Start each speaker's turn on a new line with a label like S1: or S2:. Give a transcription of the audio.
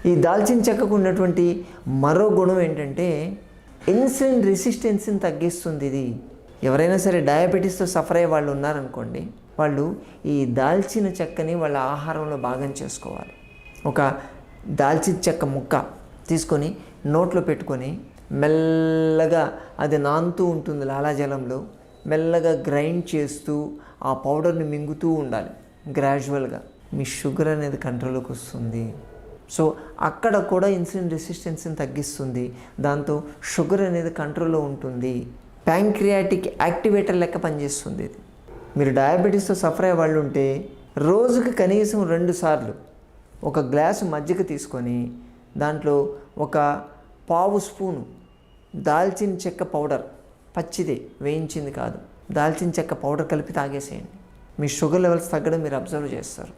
S1: ఈ దాల్చిన చెక్కకు ఉన్నటువంటి మరో గుణం ఏంటంటే ఇన్సులిన్ రెసిస్టెన్స్ని తగ్గిస్తుంది ఇది. ఎవరైనా సరే డయాబెటీస్తో సఫర్ అయ్యే వాళ్ళు ఉన్నారనుకోండి, వాళ్ళు ఈ దాల్చిన చెక్కని వాళ్ళ ఆహారంలో భాగం చేసుకోవాలి. ఒక దాల్చిన చెక్క ముక్క తీసుకొని నోట్లో పెట్టుకొని మెల్లగా అది నానుతూ ఉంటుంది లాలాజలంలో, మెల్లగా గ్రైండ్ చేస్తూ ఆ పౌడర్ని మింగుతూ ఉండాలి. గ్రాడ్యువల్గా మీ షుగర్ అనేది కంట్రోల్లోకి వస్తుంది. సో అక్కడ కూడా ఇన్సులిన్ రెసిస్టెన్స్ని తగ్గిస్తుంది. దాంతో షుగర్ అనేది కంట్రోల్లో ఉంటుంది. ప్యాంక్రియాటిక్ యాక్టివేటర్ లెక్క పనిచేస్తుంది ఇది. మీరు డయాబెటీస్తో సఫర్ అయ్యే వాళ్ళు ఉంటే రోజుకి కనీసం 2 సార్లు ఒక గ్లాసు మజ్జిగ తీసుకొని దాంట్లో ఒక పావు స్పూను దాల్చిన చెక్క పౌడర్, పచ్చిదే, వేయించింది కాదు, దాల్చిన చెక్క పౌడర్ కలిపి తాగేసేయండి. మీ షుగర్ లెవెల్స్ తగ్గడం మీరు అబ్జర్వ్ చేస్తారు.